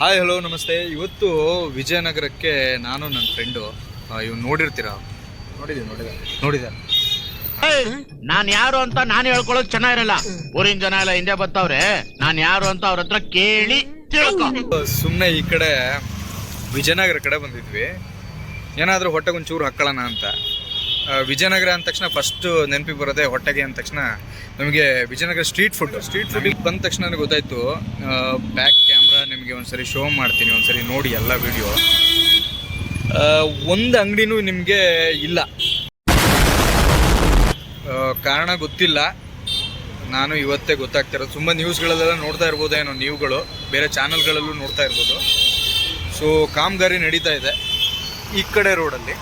Hi hello ನಮಸ್ತೆ. ಇವತ್ತು ವಿಜಯನಗರಕ್ಕೆ ನಾನು ನನ್ನ ಫ್ರೆಂಡು ಇವ್ನು ನೋಡಿರ್ತೀರಾ? ನೋಡಿದೆ. ನಾನ್ ಯಾರು ಅಂತ ನಾನು ಹೇಳ್ಕೊಳ್ಳೋದು ಚೆನ್ನಾಗಿರಲ್ಲ. ಊರಿನ ಜನ ಎಲ್ಲ ಹಿಂದೆ ಬರ್ತಾವ್ರೆ, ನಾನ್ ಯಾರು ಅಂತ ಅವ್ರ ಹತ್ರ ಕೇಳಿ ತಿಳ್ಕೊ. ಸುಮ್ಮನೆ ಈ ಕಡೆ ವಿಜಯನಗರ ಕಡೆ ಬಂದಿದ್ವಿ, ಏನಾದರೂ ಹೊಟ್ಟೆಗೆ ಒಂಚೂರು ಹಾಕೊಳ್ಳೋಣ ಅಂತ. ವಿಜಯನಗರ ಅಂದ ತಕ್ಷಣ ಫಸ್ಟ್ ನೆನಪಿಗೆ ಬರೋದೆ ಹೊಟ್ಟೆಗೆ ಅಂದ ತಕ್ಷಣ ನಮಗೆ ವಿಜಯನಗರ ಸ್ಟ್ರೀಟ್ ಫುಡ್ಡಿಗೆ ಬಂದ ತಕ್ಷಣ ನನಗೆ ಗೊತ್ತಾಯಿತು. ಬ್ಯಾಕ್ ಕ್ಯಾಮ್ರಾ ನಿಮಗೆ ಒಂದ್ಸರಿ ಶೋ ಮಾಡ್ತೀನಿ, ಒಂದ್ಸರಿ ನೋಡಿ ಎಲ್ಲ ವಿಡಿಯೋ. ಒಂದು ಅಂಗಡಿನೂ ನಿಮಗೆ ಇಲ್ಲ, ಕಾರಣ ಗೊತ್ತಿಲ್ಲ. ನಾನು ಇವತ್ತೇ ಗೊತ್ತಾಗ್ತಿರೋದು. ತುಂಬ ನ್ಯೂಸ್ಗಳಲ್ಲೆಲ್ಲ ನೋಡ್ತಾ ಇರ್ಬೋದೇನೋ, ನೀವುಗಳು ಬೇರೆ ಚಾನಲ್ಗಳಲ್ಲೂ ನೋಡ್ತಾ ಇರ್ಬೋದು. ಸೊ ಕಾಮಗಾರಿ ನಡೀತಾ ಇದೆ ಈ ಕಡೆ ರೋಡಲ್ಲಿ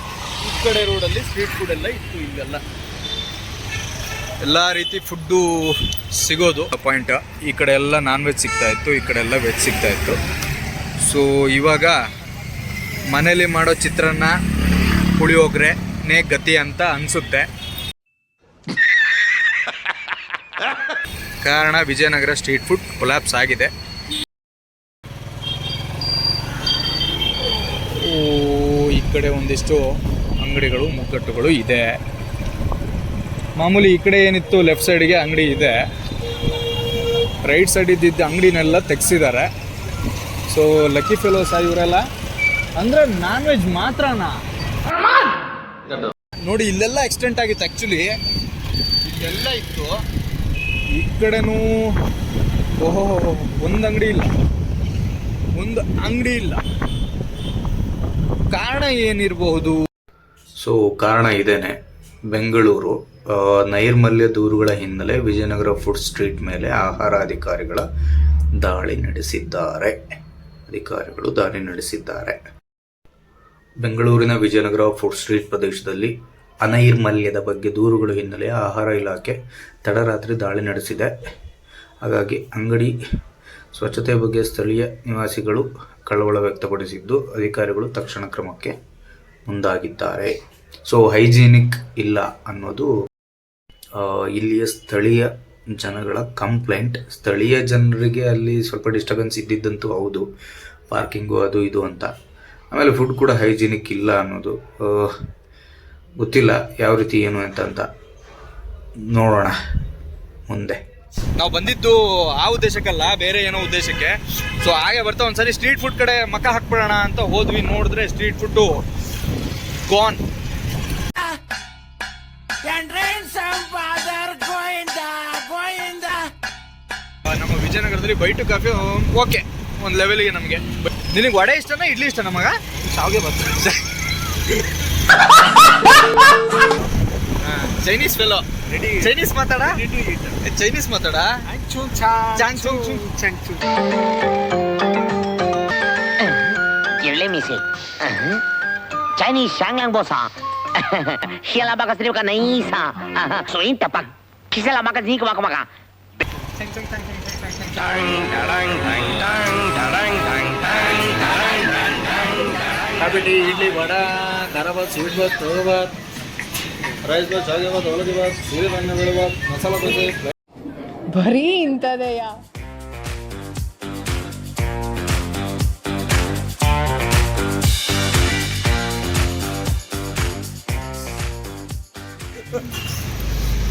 ಸ್ಟ್ರೀಟ್ ಫುಡ್ ಎಲ್ಲ ಇತ್ತು. ಇಲ್ಲೆಲ್ಲ ಎಲ್ಲ ರೀತಿ ಫುಡ್ಡು ಸಿಗೋದು ಪಾಯಿಂಟ್. ಈ ಕಡೆ ಎಲ್ಲ ನಾನ್ ವೆಜ್ ಸಿಗ್ತಾಯಿತ್ತು, ಈ ಕಡೆ ಎಲ್ಲ ವೆಜ್ ಸಿಗ್ತಾಯಿತ್ತು. ಸೊ ಇವಾಗ ಮನೇಲಿ ಮಾಡೋ ಚಿತ್ರಾನ್ನ ಪುಳಿಯೋಗರೆನೇ ಗತಿ ಅಂತ ಅನಿಸುತ್ತೆ. ಕಾರಣ ವಿಜಯನಗರ ಸ್ಟ್ರೀಟ್ ಫುಡ್ ಕೊಲ್ಯಾಪ್ಸ್ ಆಗಿದೆ. ಈ ಕಡೆ ಒಂದಿಷ್ಟು ಅಂಗಡಿಗಳು ಮುಗ್ಗಟ್ಟುಗಳು ಇದೆ. ಮಾಮೂಲಿ ಈ ಕಡೆ ಏನಿತ್ತು ಲೆಫ್ಟ್ ಸೈಡ್ಗೆ ಅಂಗಡಿ ಇದೆ, ರೈಟ್ ಸೈಡ್ ಇದ್ದಿದ್ದ ಅಂಗಡಿನೆಲ್ಲ ತೆಗ್ಸಿದ್ದಾರೆ. ಸೊ ಲಕ್ಕಿ ಫೆಲೋಸ್ ಇವರೆಲ್ಲ ಅಂದರೆ ನಾನ್ ವೆಜ್ ಮಾತ್ರನಾ ನೋಡಿ. ಇಲ್ಲೆಲ್ಲ ಎಕ್ಸ್ಟೆಂಟ್ ಆಗಿತ್ತು ಆ್ಯಕ್ಚುಲಿ, ಇಲ್ಲೆಲ್ಲ ಇತ್ತು. ಈ ಕಡೆನೂ ಓಹೋ ಒಂದು ಅಂಗಡಿ ಇಲ್ಲ. ಕಾರಣ ಏನಿರಬಹುದು? ಸೊ ಕಾರಣ ಇದೇನೆ, ಬೆಂಗಳೂರು ನೈರ್ಮಲ್ಯ ದೂರುಗಳ ಹಿನ್ನೆಲೆ ವಿಜಯನಗರ ಫುಡ್ ಸ್ಟ್ರೀಟ್ ಮೇಲೆ ಆಹಾರ ಅಧಿಕಾರಿಗಳು ದಾಳಿ ನಡೆಸಿದ್ದಾರೆ. ಬೆಂಗಳೂರಿನ ವಿಜಯನಗರ ಫುಡ್ ಸ್ಟ್ರೀಟ್ ಪ್ರದೇಶದಲ್ಲಿ ಅನೈರ್ಮಲ್ಯದ ಬಗ್ಗೆ ದೂರುಗಳ ಹಿನ್ನೆಲೆ ಆಹಾರ ಇಲಾಖೆ ತಡರಾತ್ರಿ ದಾಳಿ ನಡೆಸಿದೆ. ಹಾಗಾಗಿ ಅಂಗಡಿ ಸ್ವಚ್ಛತೆ ಬಗ್ಗೆ ಸ್ಥಳೀಯ ನಿವಾಸಿಗಳು ಕಳವಳ ವ್ಯಕ್ತಪಡಿಸಿದ್ದು, ಅಧಿಕಾರಿಗಳು ತಕ್ಷಣ ಕ್ರಮಕ್ಕೆ ಮುಂದಾಗಿದ್ದಾರೆ. ಸೊ ಹೈಜೀನಿಕ್ ಇಲ್ಲ ಅನ್ನೋದು ಇಲ್ಲಿಯ ಸ್ಥಳೀಯ ಜನಗಳ ಕಂಪ್ಲೇಂಟ್. ಸ್ಥಳೀಯ ಜನರಿಗೆ ಅಲ್ಲಿ ಸ್ವಲ್ಪ ಡಿಸ್ಟರ್ಬೆನ್ಸ್ ಇದ್ದಿದ್ದಂತೂ ಹೌದು, ಪಾರ್ಕಿಂಗು ಅದು ಇದು ಅಂತ. ಆಮೇಲೆ ಫುಡ್ ಕೂಡ ಹೈಜೀನಿಕ್ ಇಲ್ಲ ಅನ್ನೋದು ಗೊತ್ತಿಲ್ಲ ಯಾವ ರೀತಿ ಏನು ಅಂತ ನೋಡೋಣ ಮುಂದೆ. ನಾವು ಬಂದಿದ್ದು ಆ ಉದ್ದೇಶಕ್ಕಲ್ಲ, ಬೇರೆ ಏನೋ ಉದ್ದೇಶಕ್ಕೆ. ಸೊ ಹಾಗೆ ಬರ್ತಾ ಒಂದ್ಸರಿ ಸ್ಟ್ರೀಟ್ ಫುಡ್ ಕಡೆ ಮಕ್ಕ ಹಾಕ್ಬಿಡೋಣ ಅಂತ ಹೋದ್ವಿ. ನೋಡಿದ್ರೆ ಸ್ಟ್ರೀಟ್ ಫುಡ್ಡು ಗಾನ್. ನಮ್ಮ ವಿಜಯನಗರದಲ್ಲಿ ಬೈಟು ಕಾಫಿ ಓಕೆ ಒಂದು ಲೆವೆಲ್ಗೆ ನಮಗೆ. ನಿನಗೆ ವಡೆ ಇಷ್ಟನಾ ಇಡ್ಲಿ ಇಷ್ಟ? ನಮಗ ಶಾವಿಗೆ ಬರ್ತದೆ. ಚೈನೀಸ್ ಫೆಲೋ, ಚೈನೀಸ್ ಮಾತಾಡ. Chinese Shangang bosa. Hila baka sini ka naisa. So inta pak kisala baka sini ka maka. Coffee, idli, vada, ಖಾರ ಬಾತ್, ಸ್ವೀಟ್ ಬಾತ್, ತೋರ ಬಾತ್, ರೈಸ್ ಬಾತ್, ಶಾವಿಗೆ ಬಾತ್, ಹೋಳಿಗೆ ಬಾತ್, ಸೂರ್ಯಪಾನ ಬೇಳೆ ಬಾತ್, ಮಸಾಲ ದೋಸೆ, ಬರೀ ಇಂಥದೆಯ.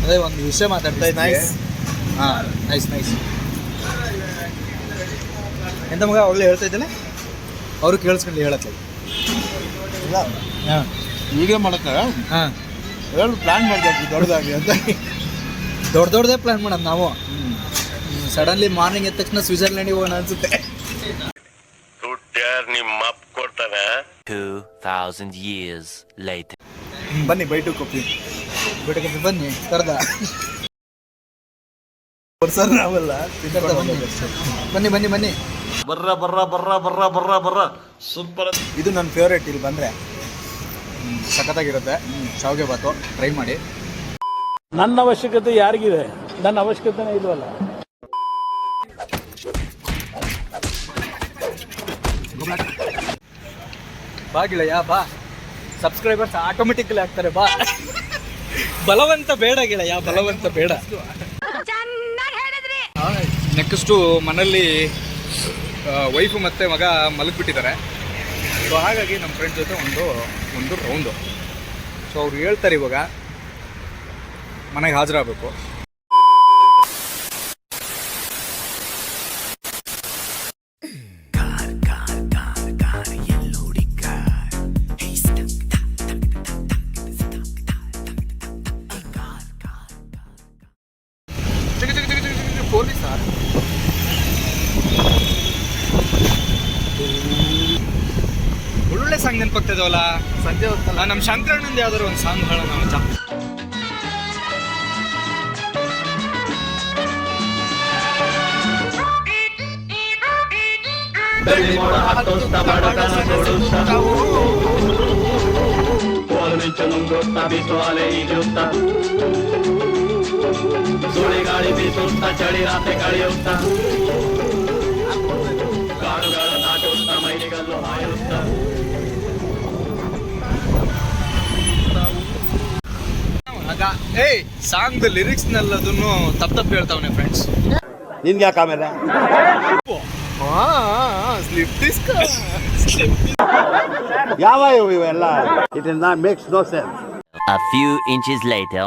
ಅದೇ ಒಂದು ವಿಷಯ ಮಾತಾಡ್ತಾ ಇದ್ದೆ. ನೈಸ್. ಎಂತ ಮಗ ಒಳ್ಳೆ ಹೇಳ್ತಾ ಇದ್ದೇನೆ, ಅವರು ಕೇಳಿಸ್ಕೊಂಡು ಹೇಳತ್ತೆ. ವಿಡಿಯೋ ಮಾಡಕ್ಕೆ ಹೇಳು ಪ್ಲಾನ್ ಮಾಡಬೇಕು ದೊಡ್ಡದಾಗಿ ಅಂತ. ದೊಡ್ಡದೇ ಪ್ಲಾನ್ ಮಾಡೋದು ನಾವು. ಸಡನ್ಲಿ ಮಾರ್ನಿಂಗ್ ಎದ್ದ ತಕ್ಷಣ ಸ್ವಿಟ್ಜರ್ಲ್ಯಾಂಡಿಗೆ ಹೋಗೋಣ ಅನ್ಸುತ್ತೆ. ನಿಮ್ಮ ಅಪ್ಪ ಕೊಡ್ತಾನೆ. 2000 years later. ಬನ್ನಿ ಬೈಟು ಕಾಫಿ ಬನ್ನಿ ಕರ್ದ ಸರ್ ನಾವಲ್ಲ. ಬನ್ನಿ ಬರ್ರ ಸೂಪರ್. ಇದು ನನ್ನ ಫೇವ್ರೇಟ್. ಇಲ್ಲಿ ಬಂದರೆ ಸಖತ್ತಾಗಿರುತ್ತೆ. ಶಾವಿಗೆ ಬಾತು ಟ್ರೈ ಮಾಡಿ. ನನ್ನ ಅವಶ್ಯಕತೆ ಯಾರಿಗಿದೆ? ನನ್ನ ಅವಶ್ಯಕತೆನೇ ಇಲ್ವಲ್ಲ. ಬಾ ಗೆಳೆಯ ಬಾ. ಸಬ್ಸ್ಕ್ರೈಬರ್ಸ್ ಆಟೋಮೆಟಿಕಲಿ ಆಗ್ತಾರೆ ಬಾ. ಬಲವಂತ ಬೇಡ ಗೆಳೆಯ, ಬಲವಂತ ಬೇಡ. ನೆಕ್ಸ್ಟು ಮನೇಲಿ ವೈಫು ಮತ್ತು ಮಗ ಮಲಗಿಬಿಟ್ಟಿದ್ದಾರೆ. ಸೊ ಹಾಗಾಗಿ ನಮ್ಮ ಫ್ರೆಂಡ್ ಜೊತೆ ಒಂದು ರೌಂಡು. ಸೊ ಅವ್ರು ಹೇಳ್ತಾರೆ ಇವಾಗ ಮನೆಗೆ ಹಾಜರಾಗಬೇಕು. ಪೊಲೀಸ ಒಳ್ಳೊಳ್ಳೆ ಸಾಂಗ್ ನೆನಪಾಗ್ತದವಲ್ಲ ಸಂಜೆ ಹೊತ್ತಲ್ಲ. ನಮ್ಮ ಶಂಕರಣ್ಣಂದು ಯಾವ್ದಾದ್ರು ಒಂದು ಸಾಂಗ್ ಹೇಳೋಣ ಮಚ್ಚ. ಗಾಳಿ ಬೀಸುತ್ತ ಚಳಿ ರಾತ್ರಿ ಕಳೆಯುತ್ತ ಕಾಡುಗಳ ನಾಟುತ್ತ ಮೈಲಿಗಲ್ಲು ಹಾಯುತ್ತ. ಏಯ್ ಸಾಂಗ್ ಲಿರಿಕ್ಸ್ ನಲ್ಲದನ್ನು ತಪ್ಪು ಹೇಳ್ತಾವನೆ ಫ್ರೆಂಡ್ಸ್. ನಿನ್ಗೆ ಯಾಕೆ ಆಮೇಲೆ ಸ್ಲಿಪ್ ಡಿಸ್ಕ್ ಯಾವ ಇವೆಲ್ಲ it is not makes no sense. A few inches later.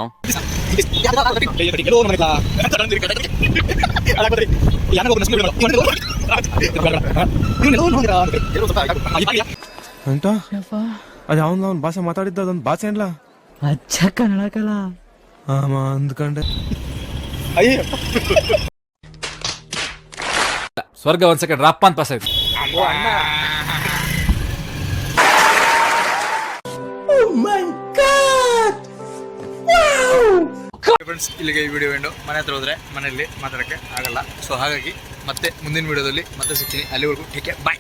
ಅಂತ ಅದು ಅವನ್ ಭಾಷೆ ಮಾತಾಡಿದ್ದ ಅದೊಂದು ಭಾಷೆ ಏನ್ಲ ಅಚ್ಚ ಕನ್ನಡ ಕಲ ಅಂದ್ಕೊಂಡೆ. ಸ್ವರ್ಗ ಒಂದ್ ಸೆಕೆಂಡ್ ರಪ್ಪ ಅಂತ ಪಾಸ್ ಆಯ್ತು. ಫ್ರೆಂಡ್ಸ್, ಇಲ್ಲಿಗೆ ಈ ವಿಡಿಯೋ ಎಂಡು. ಮನೆ ಹತ್ರ ಹೋದ್ರೆ ಮನೆಯಲ್ಲಿ ಮಾತಾಡೋಕ್ಕೆ ಆಗಲ್ಲ. ಸೊ ಹಾಗಾಗಿ ಮತ್ತೆ ಮುಂದಿನ ವಿಡಿಯೋದಲ್ಲಿ ಮತ್ತೆ ಸಿಗ್ತೀನಿ. ಅಲ್ಲಿವರೆಗೂ ಟೇಕ್ ಕೇರ್, ಬಾಯ್.